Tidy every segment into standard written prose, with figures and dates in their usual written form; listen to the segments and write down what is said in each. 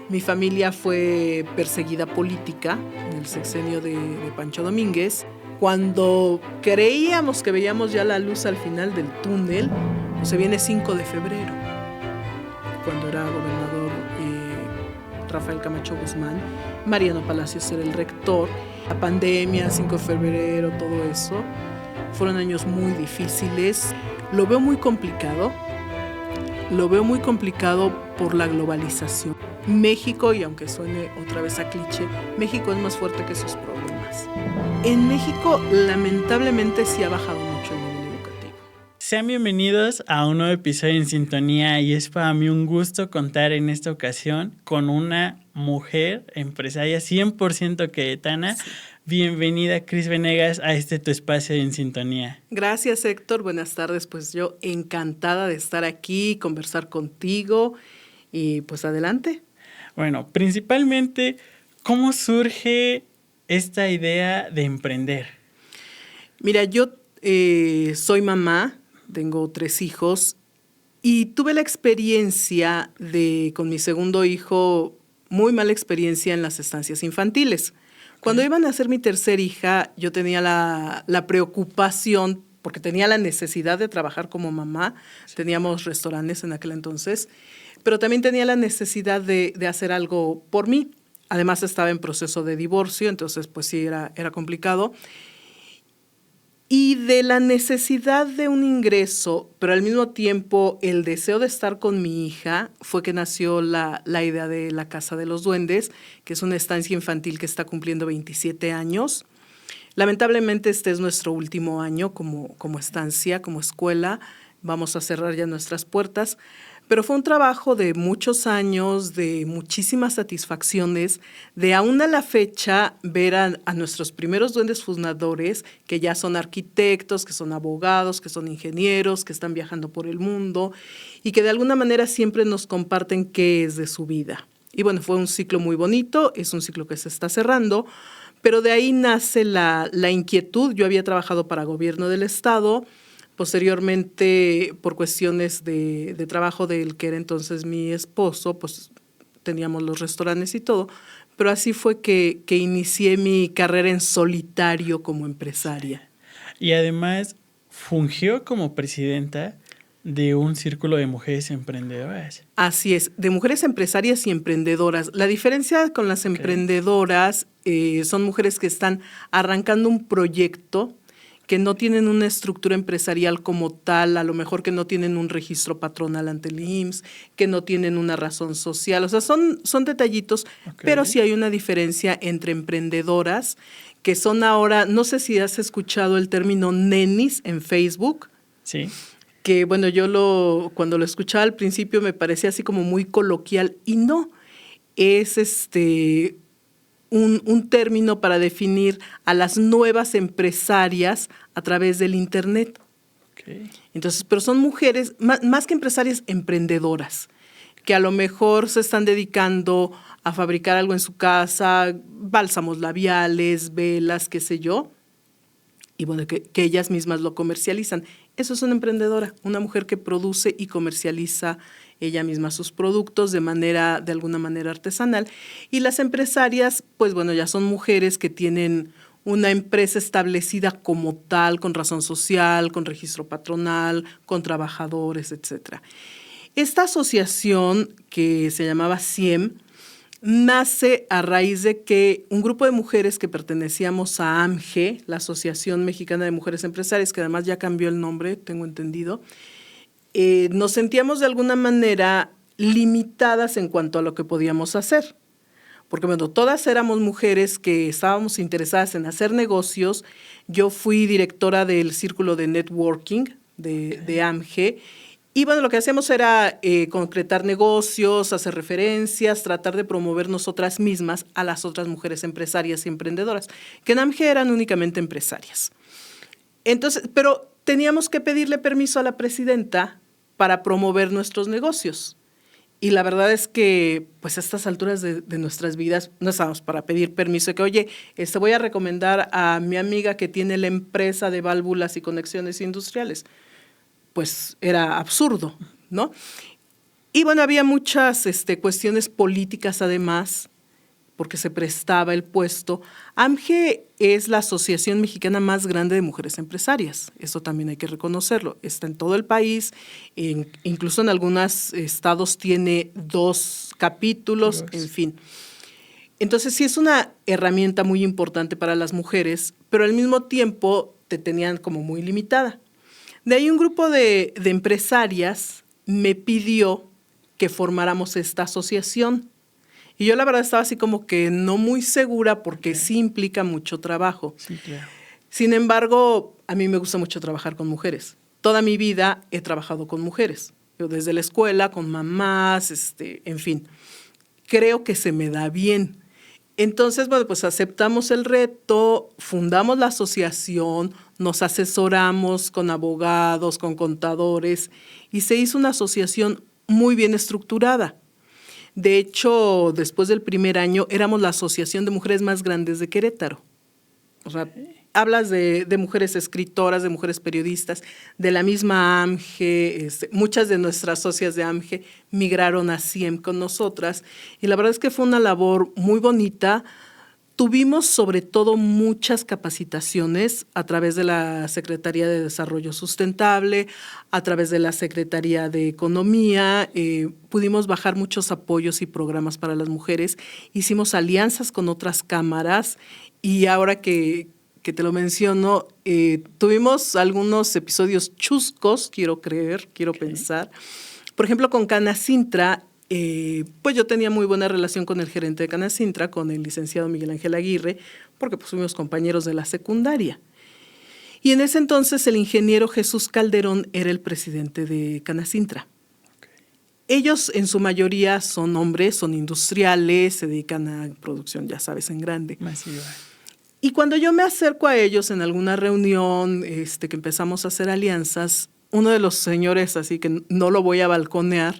Mi familia fue perseguida política en el sexenio de Pancho Domínguez. Cuando creíamos que veíamos ya la luz al final del túnel, pues se viene 5 de febrero, cuando era gobernador Rafael Camacho Guzmán, Mariano Palacios era el rector. La pandemia, 5 de febrero, todo eso, fueron años muy difíciles. Lo veo muy complicado por la globalización. México, y aunque suene otra vez a cliché, México es más fuerte que sus problemas. En México, lamentablemente, sí ha bajado mucho el nivel educativo. Sean bienvenidos a un nuevo episodio en Sintonía, y es para mí un gusto contar en esta ocasión con una mujer empresaria 100% queretana. Sí. Bienvenida, Cris Venegas, a tu espacio en Sintonía. Gracias, Héctor. Buenas tardes. Pues yo encantada de estar aquí, conversar contigo y pues adelante. Bueno, principalmente, ¿cómo surge esta idea de emprender? Mira, yo soy mamá, tengo 3 hijos y tuve la experiencia con mi segundo hijo, muy mala experiencia en las estancias infantiles. Cuando iban a nacer mi tercera hija, yo tenía la preocupación, porque tenía la necesidad de trabajar como mamá. Sí. Teníamos restaurantes en aquel entonces, pero también tenía la necesidad de hacer algo por mí. Además estaba en proceso de divorcio, entonces pues sí era complicado. Y de la necesidad de un ingreso, pero al mismo tiempo el deseo de estar con mi hija, fue que nació la idea de la Casa de los Duendes, que es una estancia infantil que está cumpliendo 27 años. Lamentablemente este es nuestro último año como estancia, como escuela. Vamos a cerrar ya nuestras puertas. Pero fue un trabajo de muchos años, de muchísimas satisfacciones, de aún a la fecha ver a nuestros primeros duendes fundadores, que ya son arquitectos, que son abogados, que son ingenieros, que están viajando por el mundo y que de alguna manera siempre nos comparten qué es de su vida. Y bueno, fue un ciclo muy bonito, es un ciclo que se está cerrando, pero de ahí nace la inquietud. Yo había trabajado para gobierno del estado. Posteriormente, por cuestiones de trabajo del que era entonces mi esposo, pues teníamos los restaurantes y todo, pero así fue que inicié mi carrera en solitario como empresaria. Y además fungió como presidenta de un círculo de mujeres emprendedoras. Así es, de mujeres empresarias y emprendedoras. La diferencia con las emprendedoras son mujeres que están arrancando un proyecto, que no tienen una estructura empresarial como tal, a lo mejor que no tienen un registro patronal ante el IMSS, que no tienen una razón social. O sea, son detallitos, pero sí hay una diferencia entre emprendedoras, que son ahora, no sé si has escuchado el término nenis en Facebook. Sí. Que bueno, cuando lo escuchaba al principio me parecía así como muy coloquial, y no, es un término para definir a las nuevas empresarias a través del Internet. Okay. Entonces, pero son mujeres, más que empresarias, emprendedoras, que a lo mejor se están dedicando a fabricar algo en su casa, bálsamos labiales, velas, qué sé yo, y bueno, que ellas mismas lo comercializan. Eso es una emprendedora, una mujer que produce y comercializa ella misma sus productos de alguna manera artesanal. Y las empresarias, pues bueno, ya son mujeres que tienen una empresa establecida como tal, con razón social, con registro patronal, con trabajadores, etc. Esta asociación, que se llamaba CIEM, nace a raíz de que un grupo de mujeres que pertenecíamos a AMGE, la Asociación Mexicana de Mujeres Empresarias, que además ya cambió el nombre, tengo entendido, nos sentíamos de alguna manera limitadas en cuanto a lo que podíamos hacer. Porque bueno, todas éramos mujeres que estábamos interesadas en hacer negocios. Yo fui directora del círculo de networking de AMGE. Y bueno, lo que hacíamos era concretar negocios, hacer referencias, tratar de promover nosotras mismas a las otras mujeres empresarias y emprendedoras, que en AMGE eran únicamente empresarias. Entonces, pero teníamos que pedirle permiso a la presidenta para promover nuestros negocios. Y la verdad es que, pues a estas alturas de nuestras vidas, no estábamos para pedir permiso, que oye, voy a recomendar a mi amiga que tiene la empresa de válvulas y conexiones industriales. Pues era absurdo, ¿no? Y bueno, había muchas cuestiones políticas además, porque se prestaba el puesto. AMGE es la asociación mexicana más grande de mujeres empresarias, eso también hay que reconocerlo. Está en todo el país, incluso en algunos estados tiene 2 capítulos, en fin. Entonces sí es una herramienta muy importante para las mujeres, pero al mismo tiempo te tenían como muy limitada. De ahí un grupo de empresarias me pidió que formáramos esta asociación. Y yo la verdad estaba así como que no muy segura porque sí implica mucho trabajo. Sí, claro. Sin embargo, a mí me gusta mucho trabajar con mujeres. Toda mi vida he trabajado con mujeres. Yo desde la escuela, con mamás, en fin. Creo que se me da bien. Entonces, bueno, pues aceptamos el reto, fundamos la asociación, nos asesoramos con abogados, con contadores y se hizo una asociación muy bien estructurada. De hecho, después del primer año éramos la asociación de mujeres más grandes de Querétaro. O sea, hablas de mujeres escritoras, de mujeres periodistas, de la misma AMGE, muchas de nuestras socias de AMGE migraron a CIEM con nosotras y la verdad es que fue una labor muy bonita. Tuvimos sobre todo muchas capacitaciones a través de la Secretaría de Desarrollo Sustentable, a través de la Secretaría de Economía, pudimos bajar muchos apoyos y programas para las mujeres, hicimos alianzas con otras cámaras y ahora que te lo menciono, tuvimos algunos episodios chuscos, quiero pensar. Por ejemplo, con Canacintra, pues yo tenía muy buena relación con el gerente de Canacintra, con el licenciado Miguel Ángel Aguirre, porque pues fuimos compañeros de la secundaria. Y en ese entonces el ingeniero Jesús Calderón era el presidente de Canacintra. Ellos en su mayoría son hombres, son industriales, se dedican a producción, ya sabes, en grande. Masiva. Y cuando yo me acerco a ellos en alguna reunión, que empezamos a hacer alianzas, uno de los señores, así que no lo voy a balconear,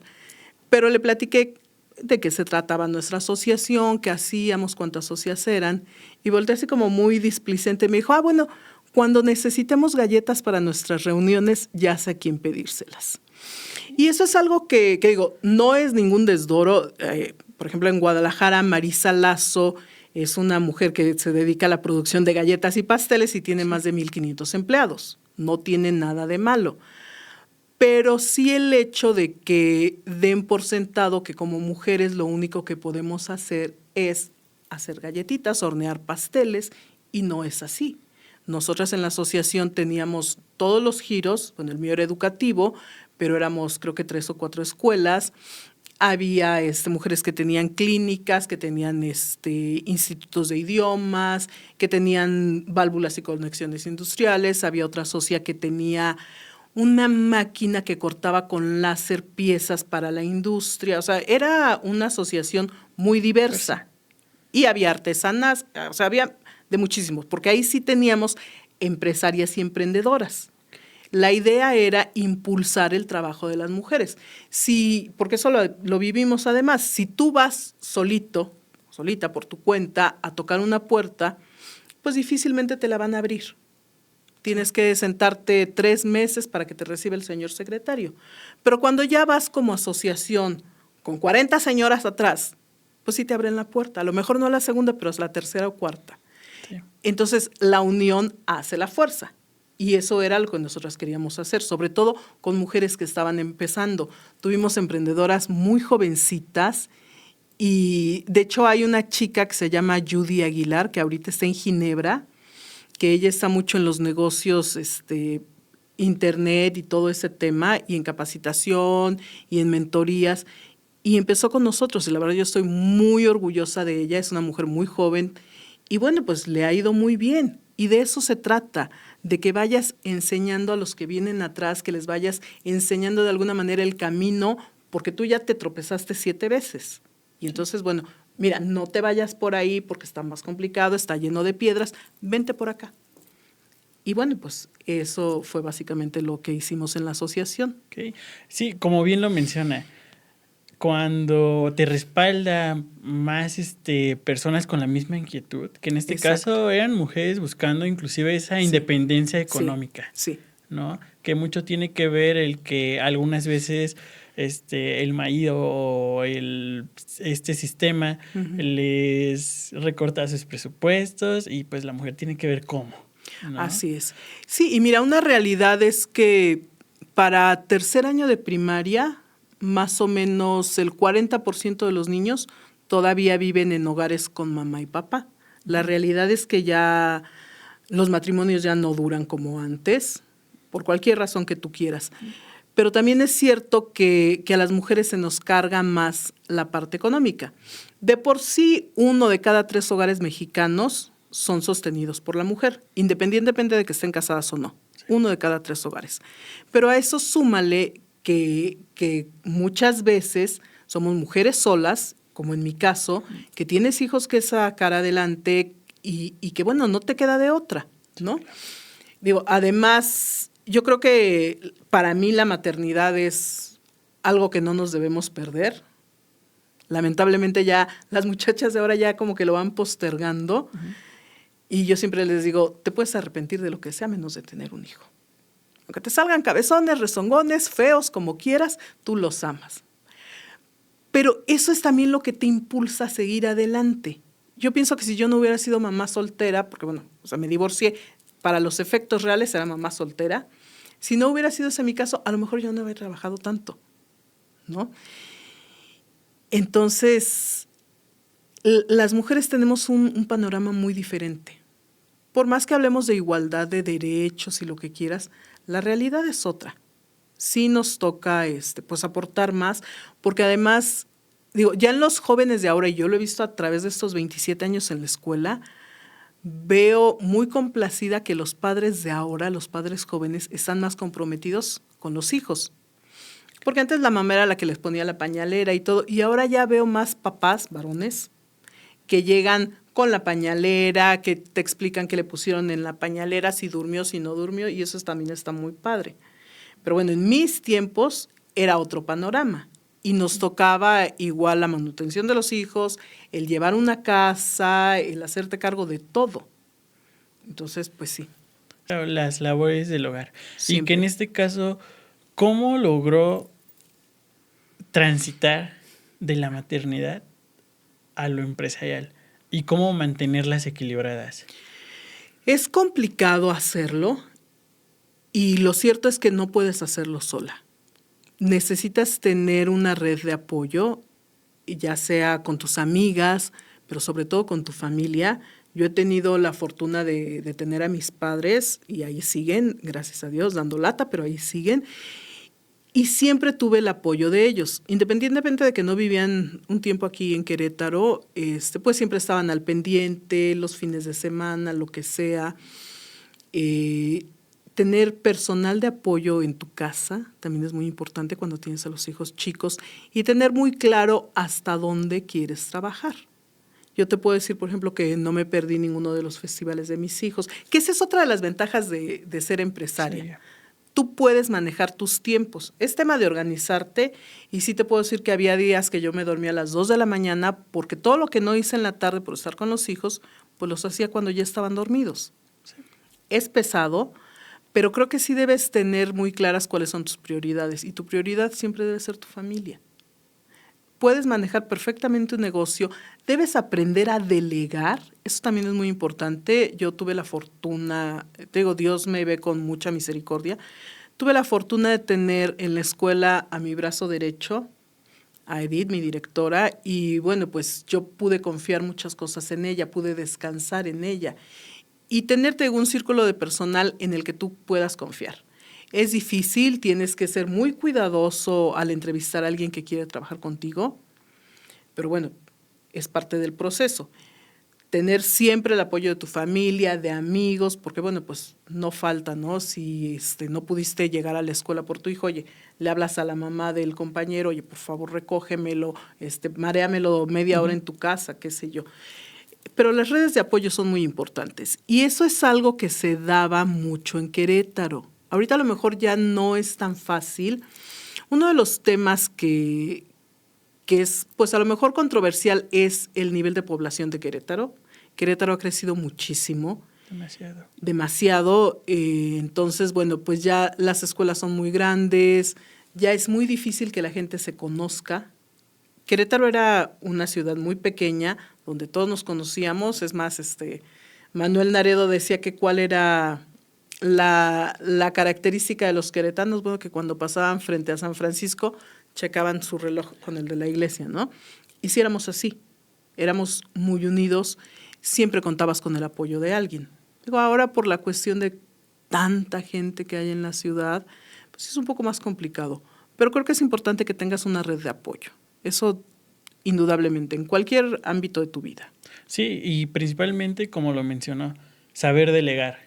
pero le platiqué de qué se trataba nuestra asociación, qué hacíamos, cuántas socias eran, y volteé así como muy displicente. Me dijo, bueno, cuando necesitemos galletas para nuestras reuniones, ya sé a quién pedírselas. Y eso es algo que digo, no es ningún desdoro. Por ejemplo, en Guadalajara, Marisa Lazo es una mujer que se dedica a la producción de galletas y pasteles y tiene más de 1,500 empleados. No tiene nada de malo. Pero sí el hecho de que den por sentado que como mujeres lo único que podemos hacer es hacer galletitas, hornear pasteles, y no es así. Nosotras en la asociación teníamos todos los giros, bueno, el mío era educativo, pero éramos creo que 3 o 4 escuelas. Había mujeres que tenían clínicas, que tenían institutos de idiomas, que tenían válvulas y conexiones industriales. Había otra socia que tenía una máquina que cortaba con láser piezas para la industria. O sea, era una asociación muy diversa. Y había artesanas, o sea, había de muchísimos, porque ahí sí teníamos empresarias y emprendedoras. La idea era impulsar el trabajo de las mujeres. Porque eso lo vivimos además. Si tú vas solita por tu cuenta a tocar una puerta, pues difícilmente te la van a abrir. Tienes que sentarte 3 meses para que te reciba el señor secretario. Pero cuando ya vas como asociación con 40 señoras atrás, pues sí te abren la puerta. A lo mejor no la segunda, pero es la tercera o cuarta. Sí. Entonces, la unión hace la fuerza. Y eso era lo que nosotras queríamos hacer, sobre todo con mujeres que estaban empezando. Tuvimos emprendedoras muy jovencitas y de hecho hay una chica que se llama Judy Aguilar, que ahorita está en Ginebra, que ella está mucho en los negocios, internet y todo ese tema, y en capacitación y en mentorías, y empezó con nosotros, y la verdad yo estoy muy orgullosa de ella, es una mujer muy joven, y bueno, pues le ha ido muy bien, y de eso se trata, de que vayas enseñando a los que vienen atrás, que les vayas enseñando de alguna manera el camino, porque tú ya te tropezaste 7 veces, y entonces, bueno, mira, no te vayas por ahí porque está más complicado, está lleno de piedras, vente por acá. Y bueno, pues eso fue básicamente lo que hicimos en la asociación. Okay. Sí, como bien lo menciona, cuando te respalda más personas con la misma inquietud, que en este Exacto. caso eran mujeres buscando inclusive esa independencia económica, sí. ¿no? Que mucho tiene que ver el que algunas veces el marido o este sistema les recorta sus presupuestos y pues la mujer tiene que ver cómo, ¿no? Así es. Sí, y mira, una realidad es que para tercer año de primaria, más o menos el 40% de los niños todavía viven en hogares con mamá y papá. La realidad es que ya los matrimonios ya no duran como antes, por cualquier razón que tú quieras. Pero también es cierto que a las mujeres se nos carga más la parte económica. De por sí, 1 de cada 3 hogares mexicanos son sostenidos por la mujer, independientemente de que estén casadas o no. 1 de cada 3 hogares. Pero a eso súmale que muchas veces somos mujeres solas, como en mi caso, que tienes hijos que sacar adelante y que, bueno, no te queda de otra, ¿no? Digo, además, yo creo que para mí la maternidad es algo que no nos debemos perder. Lamentablemente ya las muchachas de ahora ya como que lo van postergando. Y yo siempre les digo, te puedes arrepentir de lo que sea menos de tener un hijo. Aunque te salgan cabezones, rezongones, feos, como quieras, tú los amas. Pero eso es también lo que te impulsa a seguir adelante. Yo pienso que si yo no hubiera sido mamá soltera, porque bueno, o sea, me divorcié, para los efectos reales era mamá soltera, si no hubiera sido ese mi caso, a lo mejor yo no habría trabajado tanto, ¿no? Entonces, las mujeres tenemos un panorama muy diferente. Por más que hablemos de igualdad de derechos y lo que quieras, la realidad es otra. Sí nos toca pues aportar más, porque además, digo, ya en los jóvenes de ahora, y yo lo he visto a través de estos 27 años en la escuela, veo muy complacida que los padres de ahora, los padres jóvenes, están más comprometidos con los hijos. Porque antes la mamá era la que les ponía la pañalera y todo, y ahora ya veo más papás, varones, que llegan con la pañalera, que te explican qué le pusieron en la pañalera, si durmió, si no durmió, y eso también está muy padre. Pero bueno, en mis tiempos era otro panorama y nos tocaba igual la manutención de los hijos, el llevar una casa, el hacerte cargo de todo. Entonces, pues sí. Las labores del hogar. Siempre. Y que en este caso, ¿cómo logró transitar de la maternidad a lo empresarial? ¿Y cómo mantenerlas equilibradas? Es complicado hacerlo y lo cierto es que no puedes hacerlo sola. Necesitas tener una red de apoyo, ya sea con tus amigas, pero sobre todo con tu familia. Yo he tenido la fortuna de tener a mis padres y ahí siguen, gracias a Dios, dando lata, pero ahí siguen. Y siempre tuve el apoyo de ellos, independientemente de que no vivían un tiempo aquí en Querétaro, pues siempre estaban al pendiente, los fines de semana, lo que sea. Tener personal de apoyo en tu casa también es muy importante cuando tienes a los hijos chicos y tener muy claro hasta dónde quieres trabajar. Yo te puedo decir, por ejemplo, que no me perdí ninguno de los festivales de mis hijos, que esa es otra de las ventajas de ser empresaria. Sí. Tú puedes manejar tus tiempos. Es tema de organizarte y sí te puedo decir que había días que yo me dormía a las 2 de la mañana porque todo lo que no hice en la tarde por estar con los hijos, pues los hacía cuando ya estaban dormidos. Sí. Es pesado, pero creo que sí debes tener muy claras cuáles son tus prioridades y tu prioridad siempre debe ser tu familia. Puedes manejar perfectamente un negocio, debes aprender a delegar, eso también es muy importante. Yo tuve la fortuna, te digo, Dios me ve con mucha misericordia, tuve la fortuna de tener en la escuela a mi brazo derecho, a Edith, mi directora, y bueno, pues yo pude confiar muchas cosas en ella, pude descansar en ella y tenerte un círculo de personal en el que tú puedas confiar. Es difícil, tienes que ser muy cuidadoso al entrevistar a alguien que quiere trabajar contigo, pero bueno, es parte del proceso. Tener siempre el apoyo de tu familia, de amigos, porque bueno, pues no falta, ¿no? Si no pudiste llegar a la escuela por tu hijo, oye, le hablas a la mamá del compañero, oye, por favor recógemelo, maréamelo media hora en tu casa, qué sé yo. Pero las redes de apoyo son muy importantes y eso es algo que se daba mucho en Querétaro. Ahorita a lo mejor ya no es tan fácil. Uno de los temas que es, pues a lo mejor controversial es el nivel de población de Querétaro. Querétaro ha crecido muchísimo. Demasiado. Entonces, bueno, pues ya las escuelas son muy grandes, ya es muy difícil que la gente se conozca. Querétaro era una ciudad muy pequeña, donde todos nos conocíamos. Es más, Manuel Naredo decía que cuál era la característica de los queretanos, bueno, que cuando pasaban frente a San Francisco, checaban su reloj con el de la iglesia, ¿no? Y sí éramos así, éramos muy unidos, siempre contabas con el apoyo de alguien. Digo, ahora por la cuestión de tanta gente que hay en la ciudad, pues es un poco más complicado, pero creo que es importante que tengas una red de apoyo. Eso indudablemente, en cualquier ámbito de tu vida. Sí, y principalmente, como lo mencionó, saber delegar.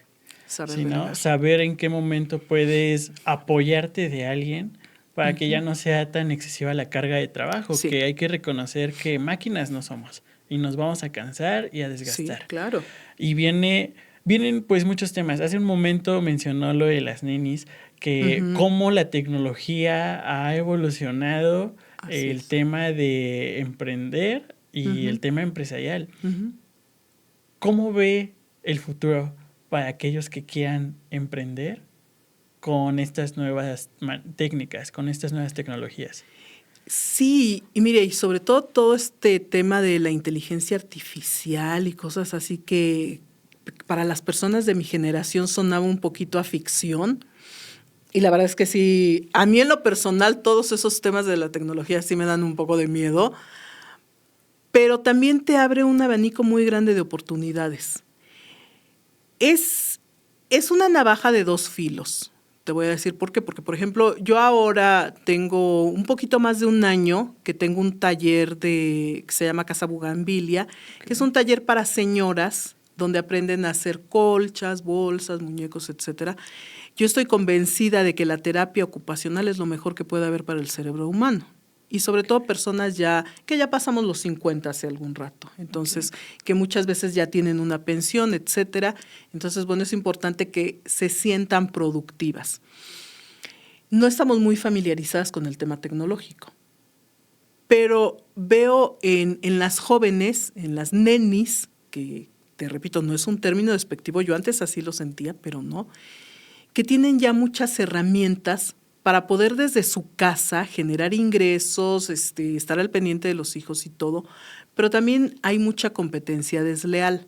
Saber en qué momento puedes apoyarte de alguien para que ya no sea tan excesiva la carga de trabajo, que hay que reconocer que máquinas no somos y nos vamos a cansar y a desgastar. Sí, claro. Y vienen pues muchos temas. Hace un momento mencionó lo de las nenis, que cómo la tecnología ha evolucionado el tema de emprender y el tema empresarial. ¿Cómo ve el futuro para aquellos que quieran emprender con estas nuevas técnicas, con estas nuevas tecnologías? Sí, y mire, y sobre todo este tema de la inteligencia artificial y cosas así que para las personas de mi generación sonaba un poquito a ficción. Y la verdad es que sí, a mí en lo personal todos esos temas de la tecnología sí me dan un poco de miedo, pero también te abre un abanico muy grande de oportunidades. Es una navaja de dos filos. Te voy a decir por qué. Porque, por ejemplo, yo ahora tengo un poquito más de un año que tengo un taller que se llama Casa Bugambilia, que es un taller para señoras donde aprenden a hacer colchas, bolsas, muñecos, etcétera. Yo estoy convencida de que la terapia ocupacional es lo mejor que puede haber para el cerebro humano. Y sobre todo personas que ya pasamos los 50 hace algún rato. Entonces, que muchas veces ya tienen una pensión, etcétera. Entonces, bueno, es importante que se sientan productivas. No estamos muy familiarizadas con el tema tecnológico, pero veo en las jóvenes, en las nenis, que te repito, no es un término despectivo, yo antes así lo sentía, pero no, que tienen ya muchas herramientas para poder desde su casa generar ingresos, estar al pendiente de los hijos y todo, pero también hay mucha competencia desleal.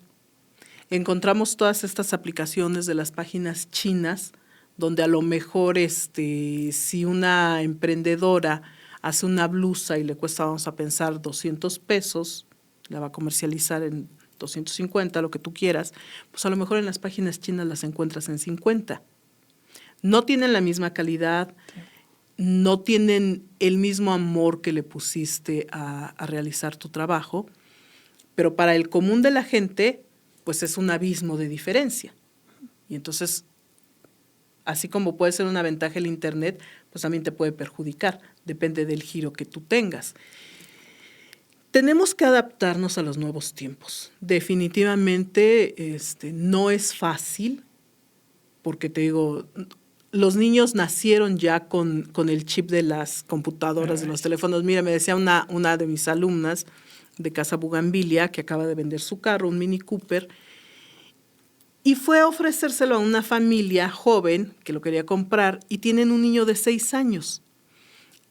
Encontramos todas estas aplicaciones de las páginas chinas, donde a lo mejor si una emprendedora hace una blusa y le cuesta, vamos a pensar, 200 pesos, la va a comercializar en 250, lo que tú quieras, pues a lo mejor en las páginas chinas las encuentras en 50. No tienen la misma calidad, no tienen el mismo amor que le pusiste a realizar tu trabajo, pero para el común de la gente, pues es un abismo de diferencia. Y entonces, así como puede ser una ventaja el Internet, pues también te puede perjudicar, depende del giro que tú tengas. Tenemos que adaptarnos a los nuevos tiempos. Definitivamente no es fácil, porque te digo, los niños nacieron ya con el chip de las computadoras, de los teléfonos. Mira, me decía una de mis alumnas de Casa Bugambilia, que acaba de vender su carro, un Mini Cooper, y fue a ofrecérselo a una familia joven que lo quería comprar y tienen un niño de 6 años.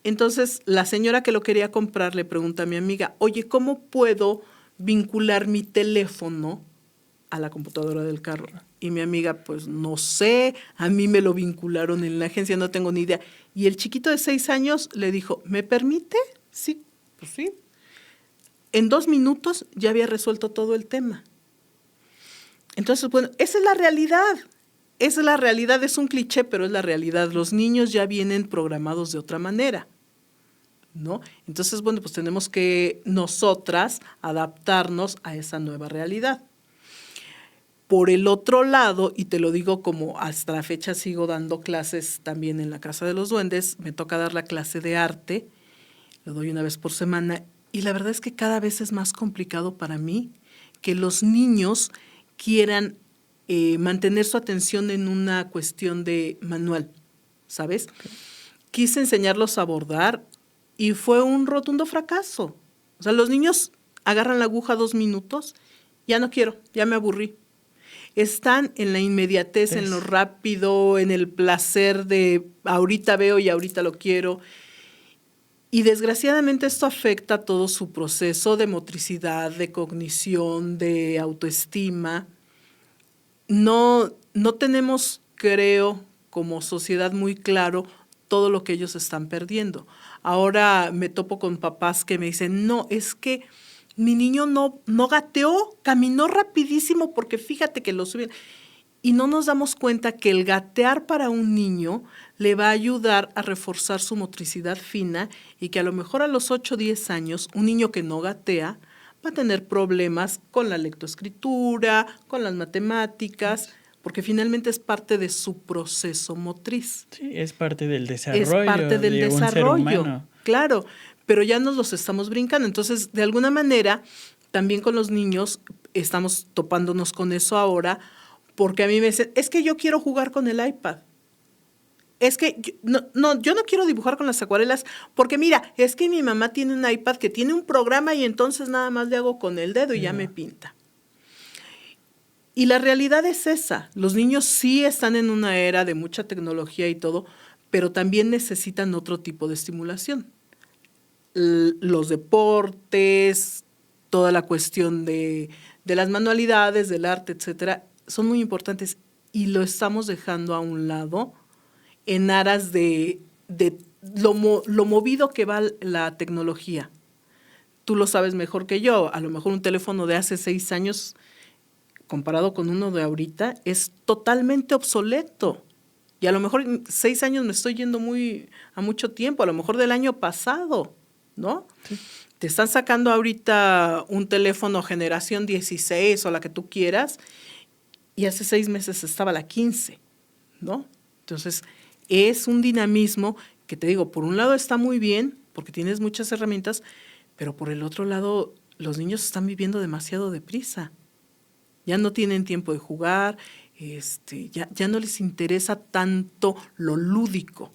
Entonces, la señora que lo quería comprar le pregunta a mi amiga, oye, ¿cómo puedo vincular mi teléfono a la computadora del carro? Y mi amiga, pues no sé, a mí me lo vincularon en la agencia, no tengo ni idea. Y el chiquito de 6 años le dijo, ¿me permite? Sí, pues sí. En 2 minutos ya había resuelto todo el tema. Entonces, bueno, esa es la realidad. Esa es la realidad, es un cliché, pero es la realidad. Los niños ya vienen programados de otra manera, ¿no? Entonces, bueno, pues tenemos que nosotras adaptarnos a esa nueva realidad. Por el otro lado, y te lo digo como hasta la fecha sigo dando clases también en la Casa de los Duendes, me toca dar la clase de arte, lo doy una vez por semana, y la verdad es que cada vez es más complicado para mí que los niños quieran mantener su atención en una cuestión de manual, ¿sabes? Quise enseñarlos a bordar y fue un rotundo fracaso. O sea, los niños agarran la aguja 2 minutos, ya no quiero, ya me aburrí. están en la inmediatez, en lo rápido, en el placer de ahorita veo y ahorita lo quiero. Y desgraciadamente esto afecta todo su proceso de motricidad, de cognición, de autoestima. No tenemos, creo, como sociedad muy claro todo lo que ellos están perdiendo. Ahora me topo con papás que me dicen, no, es que mi niño no gateó, caminó rapidísimo porque fíjate que lo suben. Y no nos damos cuenta que el gatear para un niño le va a ayudar a reforzar su motricidad fina y que a lo mejor a los 8 o 10 años, un niño que no gatea va a tener problemas con la lectoescritura, con las matemáticas, porque finalmente es parte de su proceso motriz. Sí, es parte del desarrollo. Es parte del de desarrollo, un ser humano. claro, pero ya nos los estamos brincando. Entonces, de alguna manera, también con los niños estamos topándonos con eso ahora, porque a mí me dicen, es que yo quiero jugar con el iPad. Es que yo no quiero dibujar con las acuarelas, porque mira, es que mi mamá tiene un iPad que tiene un programa y entonces nada más le hago con el dedo y ya me pinta. Y la realidad es esa, los niños sí están en una era de mucha tecnología y todo, pero también necesitan otro tipo de estimulación. Los deportes, toda la cuestión de las manualidades, del arte, etcétera, son muy importantes y lo estamos dejando a un lado en aras de lo movido que va la tecnología. Tú lo sabes mejor que yo, a lo mejor un teléfono de hace 6 años comparado con uno de ahorita es totalmente obsoleto. Y a lo mejor 6 años me estoy yendo a mucho tiempo, a lo mejor del año pasado, ¿no? Sí. Te están sacando ahorita un teléfono generación 16 o la que tú quieras, y hace 6 meses estaba la 15, ¿no? Entonces, es un dinamismo que te digo, por un lado está muy bien, porque tienes muchas herramientas, pero por el otro lado, los niños están viviendo demasiado deprisa. Ya no tienen tiempo de jugar, ya no les interesa tanto lo lúdico.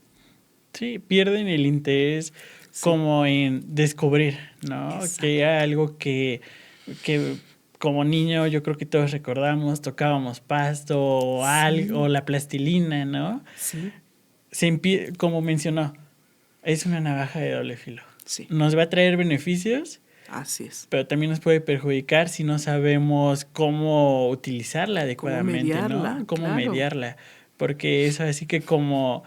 Sí, pierden el interés como en descubrir, ¿no? Exacto. Que era algo que como niño yo creo que todos recordamos, tocábamos pasto o algo, o la plastilina, ¿no? Sí. Como mencionó, es una navaja de doble filo. Sí. Nos va a traer beneficios. Así es. Pero también nos puede perjudicar si no sabemos cómo utilizarla adecuadamente, cómo mediarla. Porque es así que como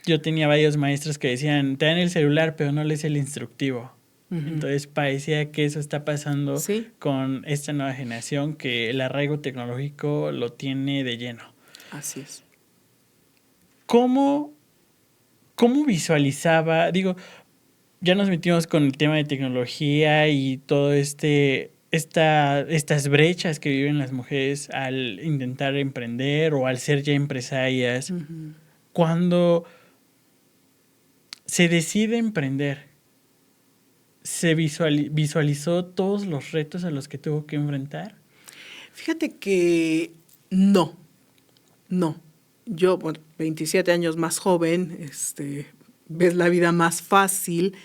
yo tenía varios maestros que decían, te dan el celular, pero no lees el instructivo. Uh-huh. Entonces parecía que eso está pasando con esta nueva generación, que el arraigo tecnológico lo tiene de lleno. Así es. ¿Cómo visualizaba? Digo, ya nos metimos con el tema de tecnología y todo estas brechas que viven las mujeres al intentar emprender o al ser ya empresarias. Uh-huh. Cuando se decide emprender, ¿se visualizó todos los retos a los que tuvo que enfrentar? Fíjate que no. Yo, 27 años más joven, ves la vida más fácil.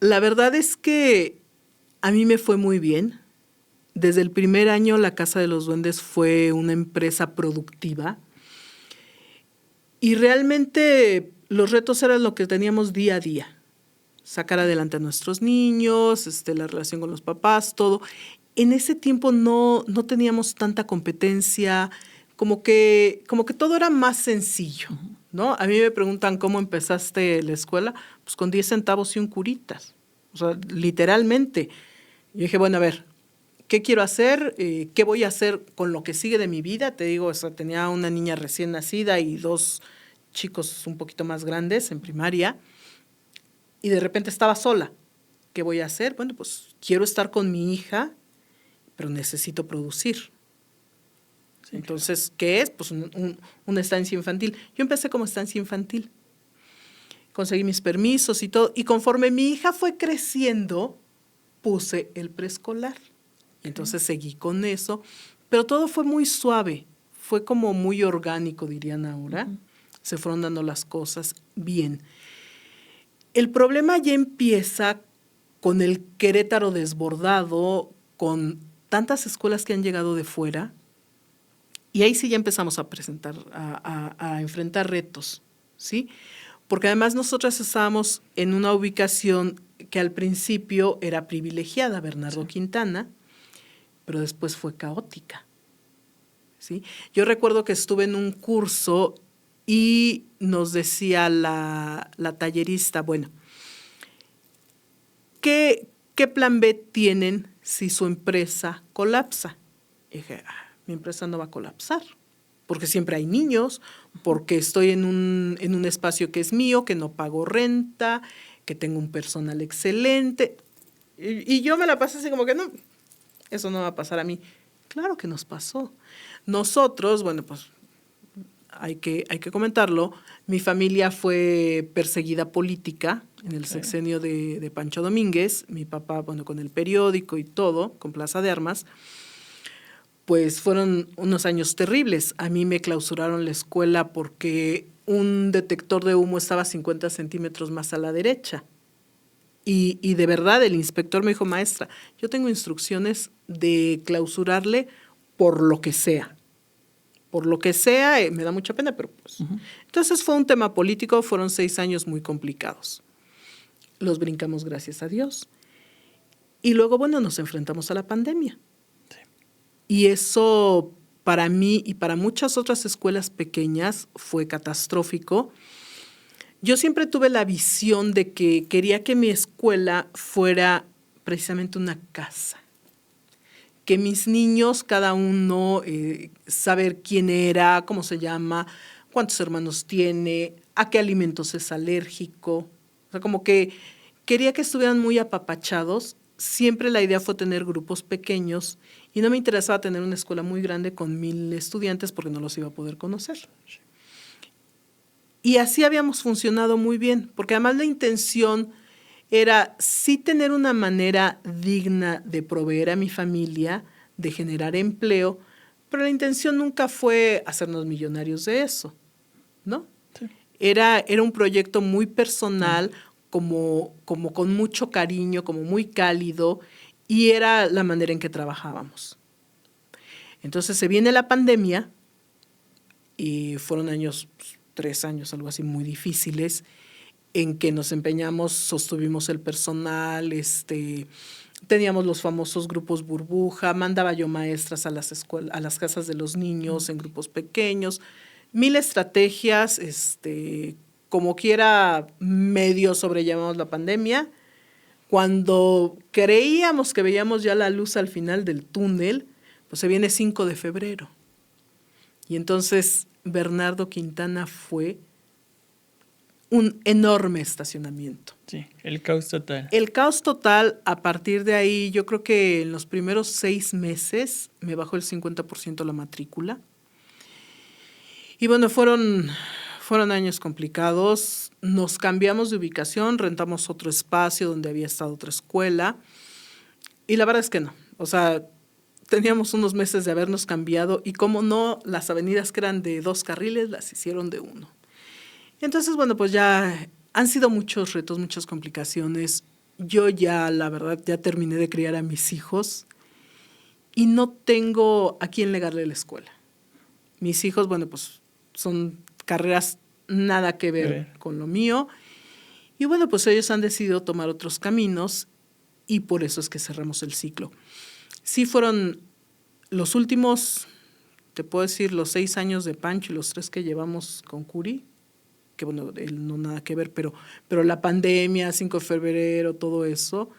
La verdad es que a mí me fue muy bien. Desde el primer año la Casa de los Duendes fue una empresa productiva y realmente los retos eran lo que teníamos día a día. Sacar adelante a nuestros niños, la relación con los papás, todo. En ese tiempo no teníamos tanta competencia, como que todo era más sencillo, ¿no? A mí me preguntan cómo empezaste la escuela, pues con 10 centavos y un curitas, o sea, literalmente. Yo dije, bueno, a ver, ¿qué quiero hacer? ¿Qué voy a hacer con lo que sigue de mi vida? Te digo, tenía una niña recién nacida y 2 chicos un poquito más grandes en primaria, y de repente estaba sola. ¿Qué voy a hacer? Bueno, pues quiero estar con mi hija, pero necesito producir. Sí, entonces, ¿qué es? Pues una estancia infantil. Yo empecé como estancia infantil. Conseguí mis permisos y todo. Y conforme mi hija fue creciendo, puse el preescolar. Entonces seguí con eso. Pero todo fue muy suave. Fue como muy orgánico, dirían ahora. Uh-huh. Se fueron dando las cosas bien. El problema ya empieza con el Querétaro desbordado, con tantas escuelas que han llegado de fuera, Y ahí sí ya empezamos a a enfrentar retos, ¿sí? Porque además nosotras estábamos en una ubicación que al principio era privilegiada, Bernardo Quintana, pero después fue caótica, ¿sí? Yo recuerdo que estuve en un curso y nos decía la tallerista, bueno, ¿qué plan B tienen si su empresa colapsa? Y dije, mi empresa no va a colapsar, porque siempre hay niños, porque estoy en un espacio que es mío, que no pago renta, que tengo un personal excelente. Y yo me la pasé así como que no, eso no va a pasar a mí. Claro que nos pasó. Nosotros, bueno, pues hay que comentarlo, mi familia fue perseguida política en el sexenio de Pancho Domínguez, mi papá, bueno, con el periódico y todo, con Plaza de Armas, pues fueron unos años terribles. A mí me clausuraron la escuela porque un detector de humo estaba 50 centímetros más a la derecha. Y de verdad el inspector me dijo, maestra, yo tengo instrucciones de clausurarle por lo que sea. Por lo que sea, me da mucha pena, pero pues. Entonces fue un tema político, fueron 6 años muy complicados. Los brincamos, gracias a Dios. Y luego, bueno, nos enfrentamos a la pandemia. Sí. Y eso para mí y para muchas otras escuelas pequeñas fue catastrófico. Yo siempre tuve la visión de que quería que mi escuela fuera precisamente una casa. Que mis niños, cada uno, saber quién era, cómo se llama, cuántos hermanos tiene, a qué alimentos es alérgico. O sea, como que quería que estuvieran muy apapachados. Siempre la idea fue tener grupos pequeños y no me interesaba tener una escuela muy grande con 1,000 estudiantes porque no los iba a poder conocer. Y así habíamos funcionado muy bien, porque además la intención era sí tener una manera digna de proveer a mi familia, de generar empleo, pero la intención nunca fue hacernos millonarios de eso, ¿no? Sí. Era un proyecto muy personal, como con mucho cariño, como muy cálido, y era la manera en que trabajábamos. Entonces se viene la pandemia, y fueron 3 años, algo así, muy difíciles, en que nos empeñamos, sostuvimos el personal, teníamos los famosos grupos burbuja, mandaba yo maestras a las casas de los niños en grupos pequeños, 1,000 estrategias, como quiera medio sobrellevamos la pandemia. Cuando creíamos que veíamos ya la luz al final del túnel, pues se viene 5 de febrero. Y entonces Bernardo Quintana fue un enorme estacionamiento. Sí, el caos total. El caos total, a partir de ahí, yo creo que en los primeros 6 meses me bajó el 50% la matrícula. Y bueno, fueron años complicados. Nos cambiamos de ubicación, rentamos otro espacio donde había estado otra escuela. Y la verdad es que no. O sea, teníamos unos meses de habernos cambiado y como no, las avenidas que eran de 2 carriles las hicieron de 1. Entonces, bueno, pues ya han sido muchos retos, muchas complicaciones. Yo ya, la verdad, ya terminé de criar a mis hijos y no tengo a quién legarle la escuela. Mis hijos, bueno, pues son carreras nada que ver con lo mío. Y bueno, pues ellos han decidido tomar otros caminos y por eso es que cerramos el ciclo. Sí fueron los últimos, te puedo decir, los 6 años de Pancho y los 3 que llevamos con Curi, que bueno, él no nada que ver, pero la pandemia, 5 de febrero, todo eso,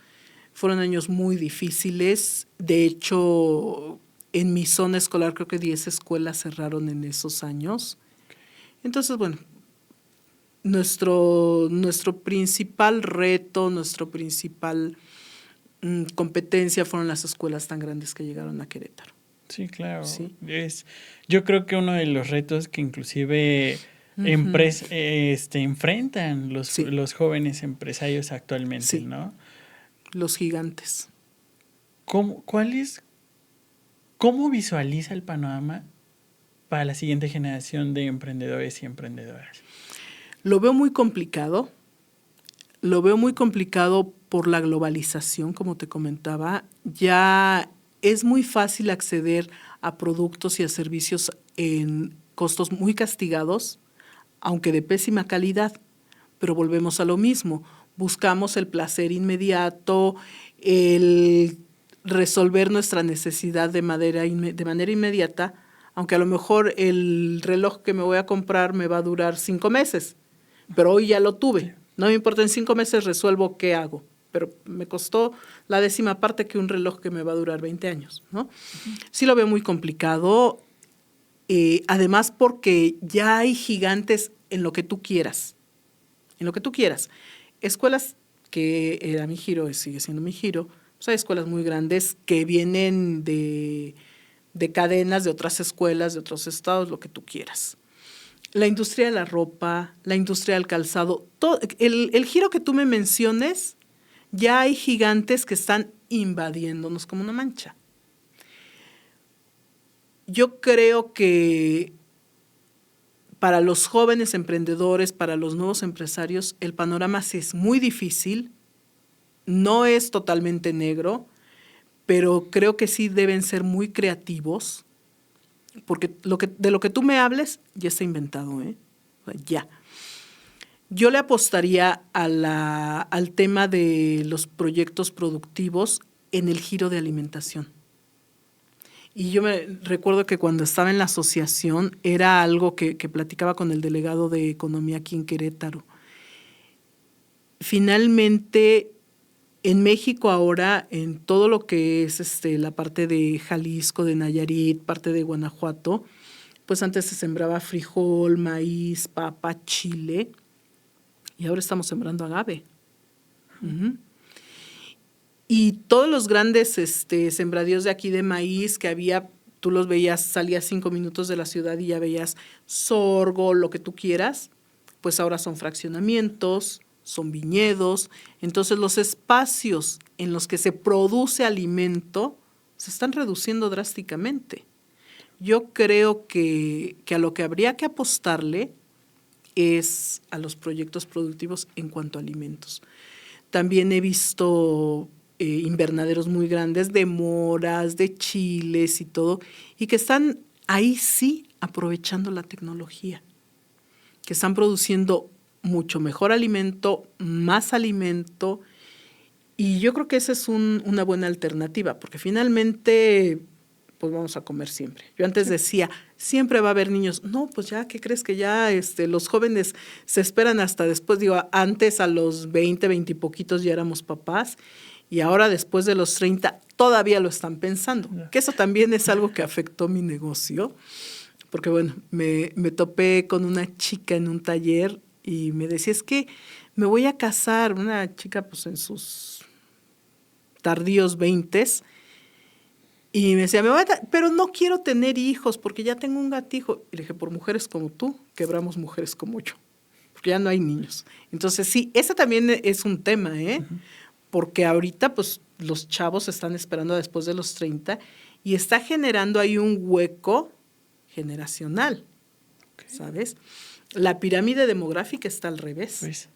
fueron años muy difíciles. De hecho, en mi zona escolar creo que 10 escuelas cerraron en esos años. Entonces, bueno, nuestro principal reto, nuestro principal competencia fueron las escuelas tan grandes que llegaron a Querétaro. Sí, claro. ¿Sí? Yo creo que uno de los retos que inclusive enfrentan los jóvenes empresarios actualmente, ¿no? Los gigantes. ¿Cómo visualiza el panorama para la siguiente generación de emprendedores y emprendedoras? Lo veo muy complicado. Lo veo muy complicado por la globalización, como te comentaba. Ya es muy fácil acceder a productos y a servicios en costos muy castigados, aunque de pésima calidad. Pero volvemos a lo mismo, buscamos el placer inmediato, el resolver nuestra necesidad de manera inmediata, aunque a lo mejor el reloj que me voy a comprar me va a durar 5 meses, pero hoy ya lo tuve. No me importa, en 5 meses resuelvo qué hago, pero me costó la 10ª parte que un reloj que me va a durar 20 años, ¿no? Sí lo veo muy complicado, además porque ya hay gigantes en lo que tú quieras, en lo que tú quieras. Escuelas que era mi giro, sigue siendo mi giro, pues hay escuelas muy grandes que vienen de cadenas de otras escuelas, de otros estados, lo que tú quieras. La industria de la ropa, la industria del calzado, todo, el giro que tú me menciones, ya hay gigantes que están invadiéndonos como una mancha. Yo creo que para los jóvenes emprendedores, para los nuevos empresarios, el panorama sí es muy difícil, no es totalmente negro, pero creo que sí deben ser muy creativos, porque de lo que tú me hables ya está inventado, ¿eh? O sea, ya. Yo le apostaría al tema de los proyectos productivos en el giro de alimentación. Y yo me recuerdo que cuando estaba en la asociación era algo que platicaba con el delegado de Economía aquí en Querétaro. Finalmente, en México ahora, en todo lo que es la parte de Jalisco, de Nayarit, parte de Guanajuato, pues antes se sembraba frijol, maíz, papa, chile, y ahora estamos sembrando agave. Uh-huh. Y todos los grandes sembradíos de aquí de maíz que había, tú los veías, salías 5 minutos de la ciudad y ya veías sorgo, lo que tú quieras, pues ahora son fraccionamientos, son viñedos. Entonces los espacios en los que se produce alimento se están reduciendo drásticamente. Yo creo que a lo que habría que apostarle es a los proyectos productivos en cuanto a alimentos. También he visto invernaderos muy grandes de moras, de chiles y todo, y que están ahí sí aprovechando la tecnología, que están produciendo mucho mejor alimento, más alimento, y yo creo que esa es una buena alternativa, porque finalmente pues vamos a comer siempre. Yo antes decía, siempre va a haber niños. No, pues ya, ¿qué crees? Que ya los jóvenes se esperan hasta después. Digo, antes a los 20 y poquitos ya éramos papás, y ahora después de los 30 todavía lo están pensando. Que eso también es algo que afectó mi negocio, porque bueno, me topé con una chica en un taller y me decía, es que me voy a casar, una chica pues en sus tardíos 20s, y me decía, pero no quiero tener hijos porque ya tengo un gatijo. Y le dije, por mujeres como tú, quebramos mujeres como yo, porque ya no hay niños. Entonces sí, ese también es un tema, ¿eh? Uh-huh. Porque ahorita pues los chavos están esperando después de los 30 y está generando ahí un hueco generacional, okay. ¿Sabes? La pirámide demográfica está al revés. Pues.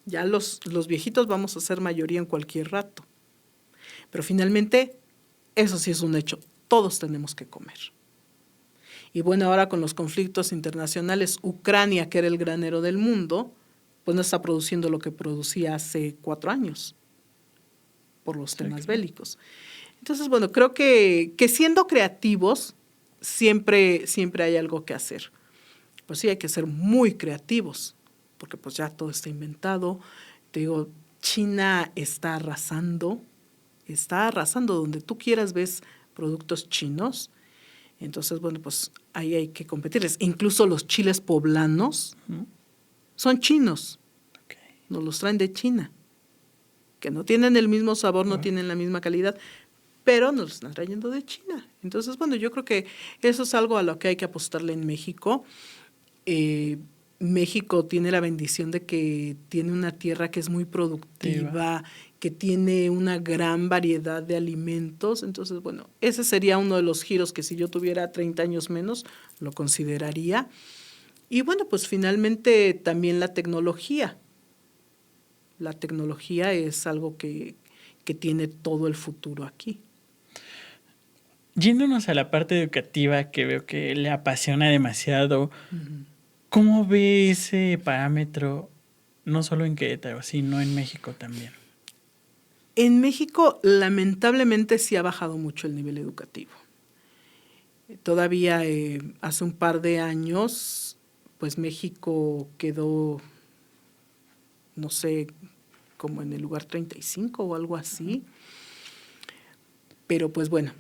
Ya los viejitos vamos a ser mayoría en cualquier rato. Pero finalmente, eso sí es un hecho, todos tenemos que comer. Y bueno, ahora con los conflictos internacionales, Ucrania, que era el granero del mundo, pues no está produciendo lo que producía hace 4 años por los temas bélicos. Entonces, bueno, creo que siendo creativos siempre hay algo que hacer. Pues sí, hay que ser muy creativos, porque pues ya todo está inventado. Te digo, China está arrasando donde tú quieras ves productos chinos. Entonces, bueno, pues ahí hay que competirles. Incluso los chiles poblanos son chinos, okay. Nos los traen de China, que no tienen el mismo sabor, no tienen la misma calidad, pero nos los están trayendo de China. Entonces, bueno, yo creo que eso es algo a lo que hay que apostarle en México. México tiene la bendición de que tiene una tierra que es muy productiva, que tiene una gran variedad de alimentos. Entonces, bueno, ese sería uno de los giros que si yo tuviera 30 años menos, lo consideraría. Y bueno, pues finalmente también la tecnología. La tecnología es algo que tiene todo el futuro aquí. Yéndonos a la parte educativa, que veo que le apasiona demasiado, ¿cómo ve ese parámetro, no solo en Querétaro, sino en México también? En México, lamentablemente, sí ha bajado mucho el nivel educativo. Todavía hace un par de años, pues México quedó, no sé, como en el lugar 35 o algo así. Pero pues bueno,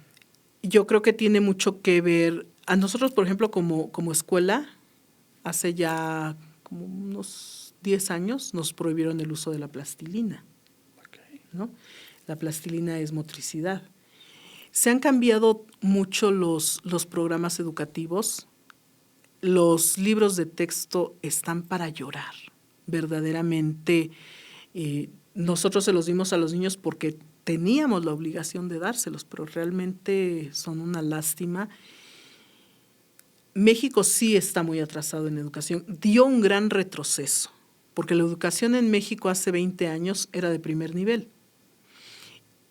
yo creo que tiene mucho que ver. A nosotros, por ejemplo, como escuela, hace ya como unos 10 años nos prohibieron el uso de la plastilina, ¿no? La plastilina es motricidad. Se han cambiado mucho los programas educativos. Los libros de texto están para llorar. Verdaderamente, nosotros se los dimos a los niños porque teníamos la obligación de dárselos, pero realmente son una lástima. México sí está muy atrasado en educación. Dio un gran retroceso, porque la educación en México hace 20 años era de primer nivel.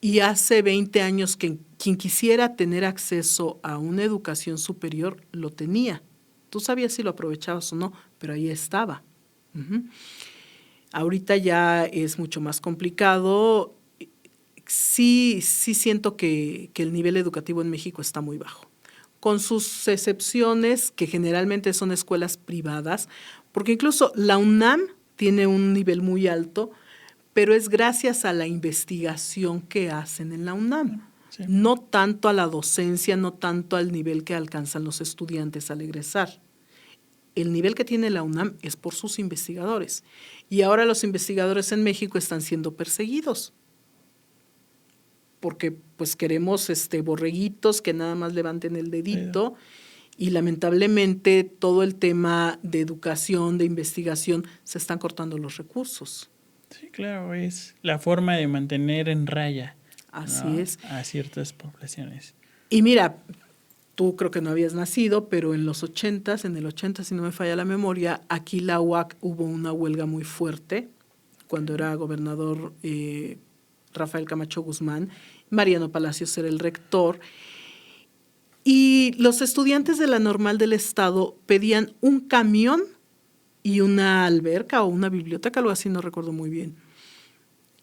Y hace 20 años que quien quisiera tener acceso a una educación superior lo tenía. Tú sabías si lo aprovechabas o no, pero ahí estaba. Ahorita ya es mucho más complicado. Sí siento que el nivel educativo en México está muy bajo, con sus excepciones, que generalmente son escuelas privadas, porque incluso la UNAM tiene un nivel muy alto, pero es gracias a la investigación que hacen en la UNAM. Sí. No tanto a la docencia, no tanto al nivel que alcanzan los estudiantes al egresar. El nivel que tiene la UNAM es por sus investigadores. Y ahora los investigadores en México están siendo perseguidos, porque pues queremos borreguitos que nada más levanten el dedito. Y lamentablemente todo el tema de educación, de investigación, se están cortando los recursos. Sí, claro, es la forma de mantener en raya, así, ¿no?, es, a ciertas poblaciones. Y mira, tú creo que no habías nacido, pero en los 80s, en el 80, si no me falla la memoria, aquí la UAC hubo una huelga muy fuerte cuando era gobernador Rafael Camacho Guzmán. Mariano Palacios era el rector. Y los estudiantes de la Normal del Estado pedían un camión y una alberca o una biblioteca, algo así, no recuerdo muy bien.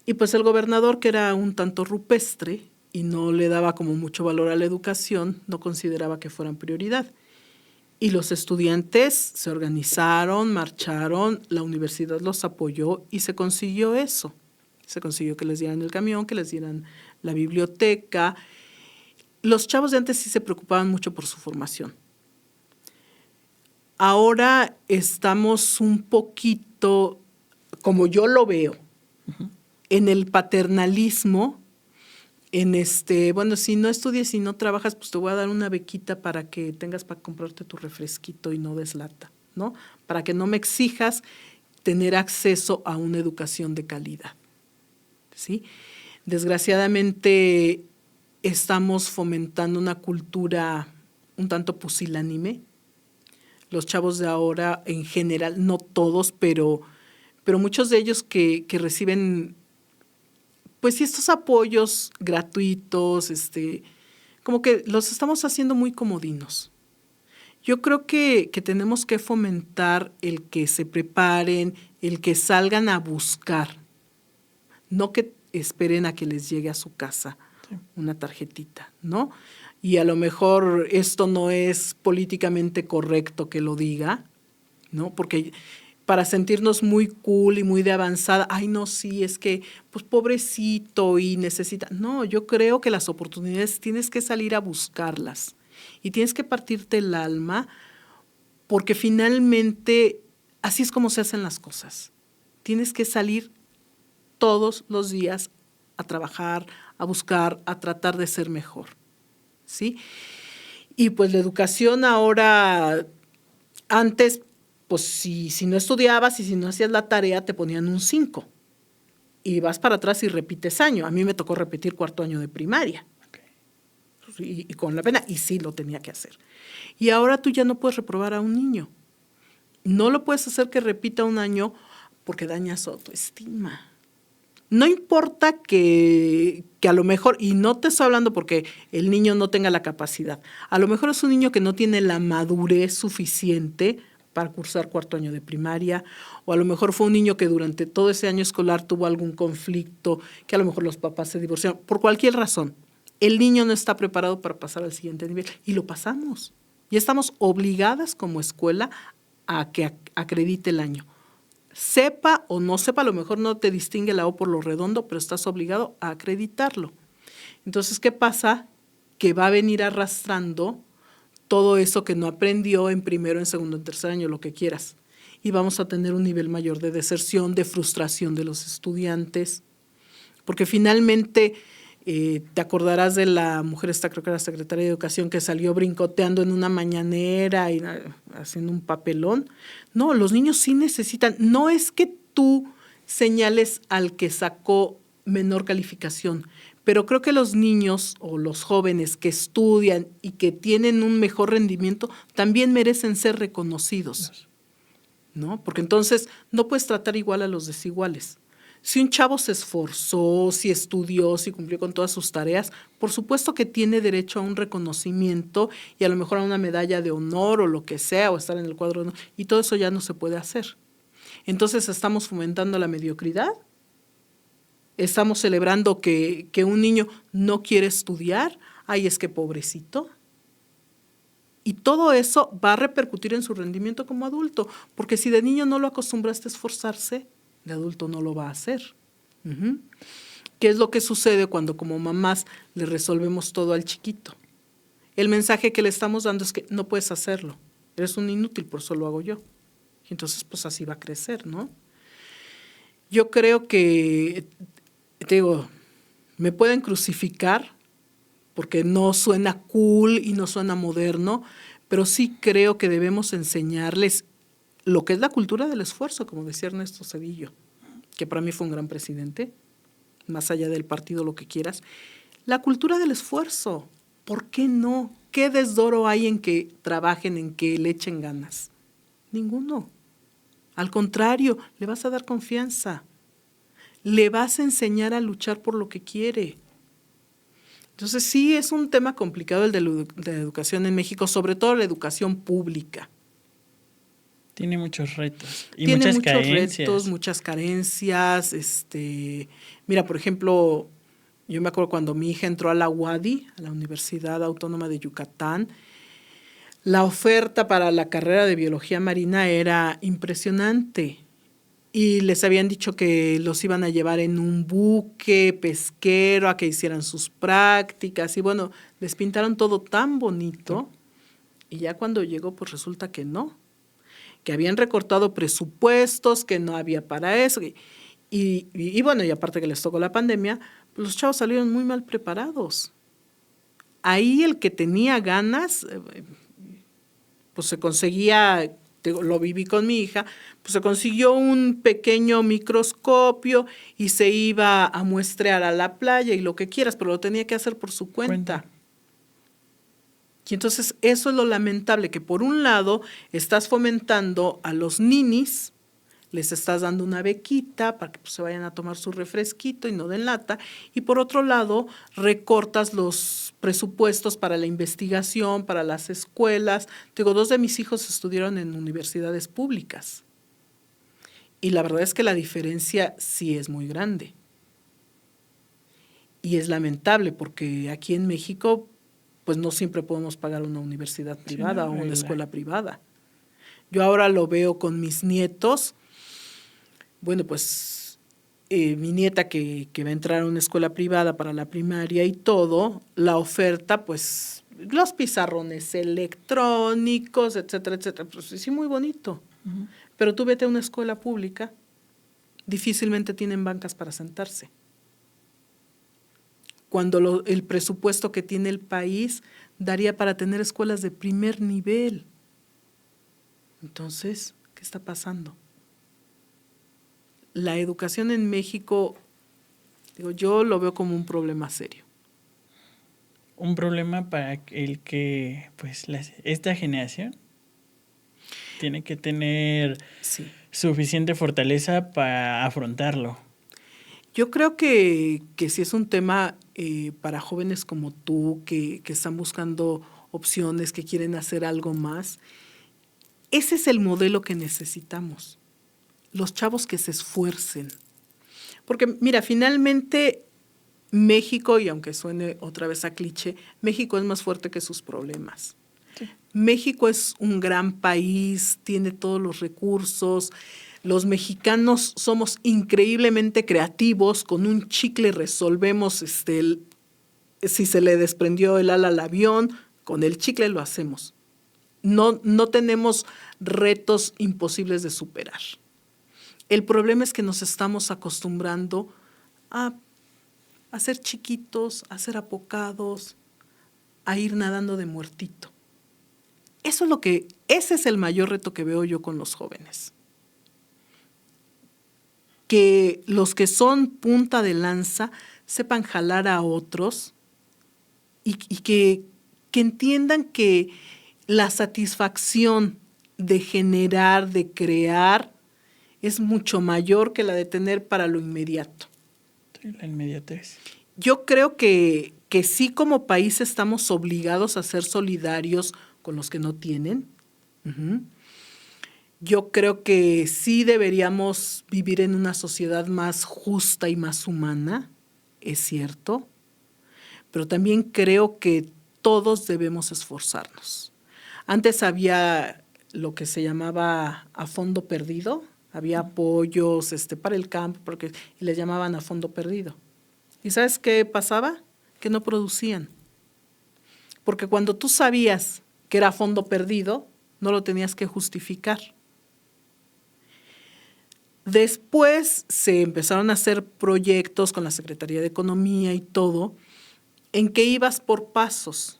Y pues el gobernador, que era un tanto rupestre y no le daba como mucho valor a la educación, no consideraba que fueran prioridad. Y los estudiantes se organizaron, marcharon, la universidad los apoyó y se consiguió eso. Se consiguió que les dieran el camión, que les dieran la biblioteca. Los chavos de antes sí se preocupaban mucho por su formación. Ahora estamos un poquito, como yo lo veo, en el paternalismo, en bueno, si no estudias y no trabajas, pues te voy a dar una bequita para que tengas para comprarte tu refresquito y no des lata, ¿no? Para que no me exijas tener acceso a una educación de calidad, ¿sí? Desgraciadamente estamos fomentando una cultura un tanto pusilánime. Los chavos de ahora, en general, no todos, pero muchos de ellos que reciben, pues sí, estos apoyos gratuitos, como que los estamos haciendo muy comodinos. Yo creo que tenemos que fomentar el que se preparen, el que salgan a buscar, no que esperen a que les llegue a su casa una tarjetita, ¿no? Y a lo mejor esto no es políticamente correcto que lo diga, ¿no? Porque para sentirnos muy cool y muy de avanzada, ay, no, sí, es que, pues, pobrecito y necesita. No, yo creo que las oportunidades tienes que salir a buscarlas y tienes que partirte el alma, porque finalmente así es como se hacen las cosas. Tienes que salir todos los días a trabajar, a buscar, a tratar de ser mejor, ¿sí? Y pues la educación ahora, antes, pues si no estudiabas y si no hacías la tarea, te ponían un 5. Y vas para atrás y repites año. A mí me tocó repetir cuarto año de primaria. Okay. Y con la pena, y sí lo tenía que hacer. Y ahora tú ya no puedes reprobar a un niño. No lo puedes hacer que repita un año porque dañas su autoestima. No importa que a lo mejor, y no te estoy hablando porque el niño no tenga la capacidad, a lo mejor es un niño que no tiene la madurez suficiente para cursar 4º año de primaria, o a lo mejor fue un niño que durante todo ese año escolar tuvo algún conflicto, que a lo mejor los papás se divorciaron, por cualquier razón. El niño no está preparado para pasar al siguiente nivel y lo pasamos. Y estamos obligadas como escuela a que acredite el año. Sepa o no sepa, a lo mejor no te distingue la O por lo redondo, pero estás obligado a acreditarlo. Entonces, ¿qué pasa? Que va a venir arrastrando todo eso que no aprendió en primero, en segundo, en tercer año, lo que quieras. Y vamos a tener un nivel mayor de deserción, de frustración de los estudiantes, porque finalmente te acordarás de la mujer esta, creo que era secretaria de Educación, que salió brincoteando en una mañanera y haciendo un papelón. No, los niños sí necesitan, no es que tú señales al que sacó menor calificación, pero creo que los niños o los jóvenes que estudian y que tienen un mejor rendimiento también merecen ser reconocidos, ¿no? Porque entonces no puedes tratar igual a los desiguales. Si un chavo se esforzó, si estudió, si cumplió con todas sus tareas, por supuesto que tiene derecho a un reconocimiento y a lo mejor a una medalla de honor o lo que sea, o estar en el cuadro de honor, y todo eso ya no se puede hacer. Entonces estamos fomentando la mediocridad, estamos celebrando que un niño no quiere estudiar, ay, es que pobrecito. Y todo eso va a repercutir en su rendimiento como adulto, porque si de niño no lo acostumbraste a esforzarse, de adulto no lo va a hacer. ¿Qué es lo que sucede cuando como mamás le resolvemos todo al chiquito? El mensaje que le estamos dando es que no puedes hacerlo, eres un inútil, por eso lo hago yo. Y entonces pues así va a crecer, ¿no? Yo creo que, te digo, me pueden crucificar porque no suena cool y no suena moderno, pero sí creo que debemos enseñarles lo que es la cultura del esfuerzo, como decía Ernesto Zedillo, que para mí fue un gran presidente, más allá del partido, lo que quieras. La cultura del esfuerzo, ¿por qué no? ¿Qué desdoro hay en que trabajen, en que le echen ganas? Ninguno. Al contrario, le vas a dar confianza. Le vas a enseñar a luchar por lo que quiere. Entonces sí es un tema complicado el de la educación en México, sobre todo la educación pública. Tiene muchos retos y Tiene muchas muchos carencias. retos, muchas carencias. Mira, por ejemplo, yo me acuerdo cuando mi hija entró a la UADY, a la Universidad Autónoma de Yucatán, la oferta para la carrera de biología marina era impresionante. Y les habían dicho que los iban a llevar en un buque pesquero a que hicieran sus prácticas. Y bueno, les pintaron todo tan bonito. Y ya cuando llegó, pues resulta que no. Que habían recortado presupuestos, que no había para eso. Y bueno, y aparte que les tocó la pandemia, pues los chavos salieron muy mal preparados. Ahí el que tenía ganas, pues se conseguía, lo viví con mi hija, pues se consiguió un pequeño microscopio y se iba a muestrear a la playa y lo que quieras, pero lo tenía que hacer por su cuenta. Y entonces eso es lo lamentable, que por un lado estás fomentando a los ninis, les estás dando una bequita para que pues, se vayan a tomar su refresquito y no den lata, y por otro lado recortas los presupuestos para la investigación, para las escuelas. Te digo, 2 de mis hijos estudiaron en universidades públicas y la verdad es que la diferencia sí es muy grande. Y es lamentable porque aquí en México pues no siempre podemos pagar una universidad privada o una escuela privada. Yo ahora lo veo con mis nietos. Bueno, pues mi nieta que va a entrar a una escuela privada para la primaria y todo, la oferta, pues los pizarrones electrónicos, etcétera, etcétera. Pues sí, muy bonito. Uh-huh. Pero tú vete a una escuela pública, difícilmente tienen bancas para sentarse. Cuando el presupuesto que tiene el país daría para tener escuelas de primer nivel. Entonces, ¿qué está pasando? La educación en México, digo, yo lo veo como un problema serio. Un problema para el que, pues, esta generación tiene que tener suficiente fortaleza para afrontarlo. Yo creo que sí es un tema para jóvenes como tú que están buscando opciones, que quieren hacer algo más. Ese es el modelo que necesitamos. Los chavos que se esfuercen. Porque mira, finalmente México, y aunque suene otra vez a cliché, México es más fuerte que sus problemas. Sí. México es un gran país, tiene todos los recursos. Los mexicanos somos increíblemente creativos, con un chicle resolvemos si se le desprendió el ala al avión, con el chicle lo hacemos. No tenemos retos imposibles de superar. El problema es que nos estamos acostumbrando a ser chiquitos, a ser apocados, a ir nadando de muertito. Ese es el mayor reto que veo yo con los jóvenes. Que los que son punta de lanza sepan jalar a otros y que entiendan que la satisfacción de generar, de crear, es mucho mayor que la de tener para lo inmediato. Sí, la inmediatez. Yo creo que sí, como país estamos obligados a ser solidarios con los que no tienen. Uh-huh. Yo creo que sí deberíamos vivir en una sociedad más justa y más humana, es cierto, pero también creo que todos debemos esforzarnos. Antes había lo que se llamaba a fondo perdido, había apoyos para el campo, y les llamaban a fondo perdido. ¿Y sabes qué pasaba? Que no producían. Porque cuando tú sabías que era a fondo perdido, no lo tenías que justificar. Después se empezaron a hacer proyectos con la Secretaría de Economía y todo, en que ibas por pasos.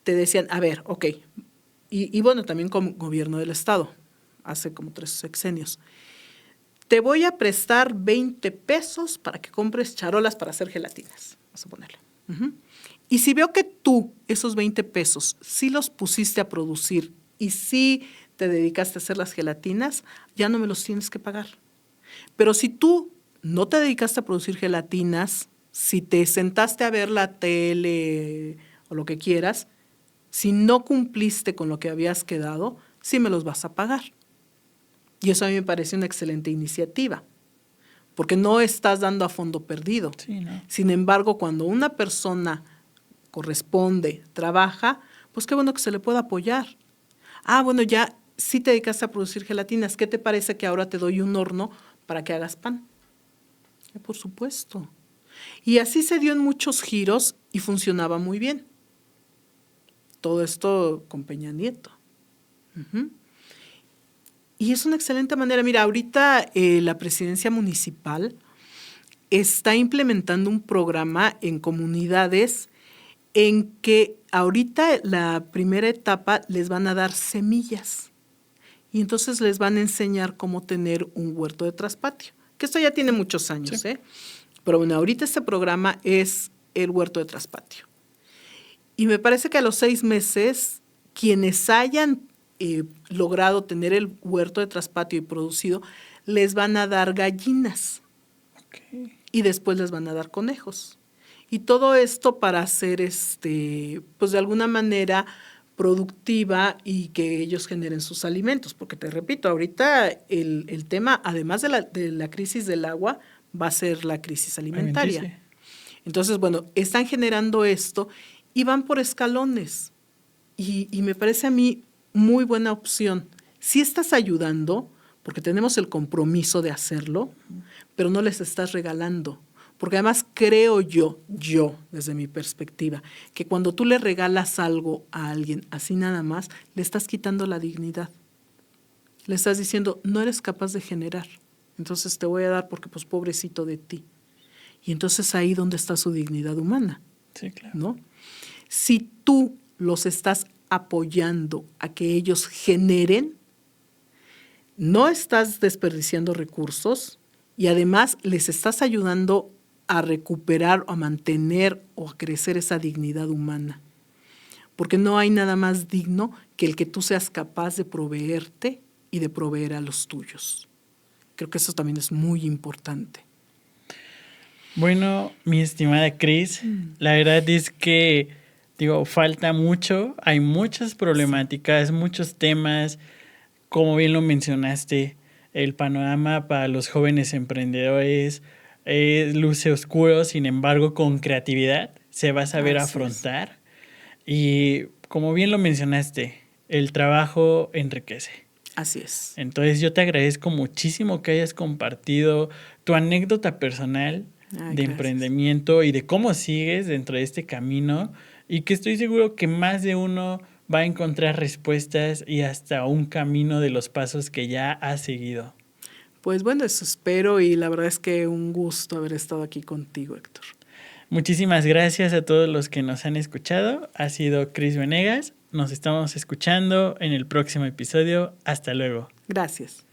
Te decían, a ver, ok, y bueno, también como gobierno del Estado, hace como 3 sexenios, te voy a prestar 20 pesos para que compres charolas para hacer gelatinas, vamos a ponerle. Uh-huh. Y si veo que tú esos 20 pesos sí los pusiste a producir y sí te dedicaste a hacer las gelatinas, ya no me los tienes que pagar. Pero si tú no te dedicaste a producir gelatinas, si te sentaste a ver la tele o lo que quieras, si no cumpliste con lo que habías quedado, sí me los vas a pagar. Y eso a mí me parece una excelente iniciativa, porque no estás dando a fondo perdido. Sí, ¿no? Sin embargo, cuando una persona corresponde, trabaja, pues qué bueno que se le pueda apoyar. Ah, bueno, ya sí te dedicaste a producir gelatinas, ¿qué te parece que ahora te doy un horno para que hagas pan? Por supuesto. Y así se dio en muchos giros y funcionaba muy bien. Todo esto con Peña Nieto. Uh-huh. Y es una excelente manera. Mira, ahorita la presidencia municipal está implementando un programa en comunidades en que ahorita la primera etapa les van a dar semillas y entonces les van a enseñar cómo tener un huerto de traspatio, que esto ya tiene muchos años, sí. Pero bueno, ahorita este programa es el huerto de traspatio. Y me parece que a los 6 meses, quienes hayan logrado tener el huerto de traspatio y producido, les van a dar gallinas. Okay. Y después les van a dar conejos. Y todo esto para hacer, pues de alguna manera productiva y que ellos generen sus alimentos. Porque te repito, ahorita el tema, además de la crisis del agua, va a ser la crisis alimentaria. Entonces, bueno, están generando esto y van por escalones. Y me parece a mí muy buena opción. Sí estás ayudando, porque tenemos el compromiso de hacerlo, pero no les estás regalando. Porque además creo yo, desde mi perspectiva, que cuando tú le regalas algo a alguien así nada más, le estás quitando la dignidad. Le estás diciendo, no eres capaz de generar, entonces te voy a dar porque pues pobrecito de ti. Y entonces ahí donde está su dignidad humana. Sí, claro. ¿No? Si tú los estás apoyando a que ellos generen, no estás desperdiciando recursos y además les estás ayudando a recuperar o a mantener o a crecer esa dignidad humana. Porque no hay nada más digno que el que tú seas capaz de proveerte y de proveer a los tuyos. Creo que eso también es muy importante. Bueno, mi estimada Cris, la verdad es que, falta mucho, hay muchas problemáticas, muchos temas, como bien lo mencionaste, el panorama para los jóvenes emprendedores luce oscuro, sin embargo, con creatividad se va a saber afrontar. Y como bien lo mencionaste, el trabajo enriquece. Así es. Entonces yo te agradezco muchísimo que hayas compartido tu anécdota personal de emprendimiento y de cómo sigues dentro de este camino, y que estoy seguro que más de uno va a encontrar respuestas y hasta un camino de los pasos que ya has seguido. Pues bueno, eso espero, y la verdad es que un gusto haber estado aquí contigo, Héctor. Muchísimas gracias a todos los que nos han escuchado. Ha sido Cris Venegas. Nos estamos escuchando en el próximo episodio. Hasta luego. Gracias.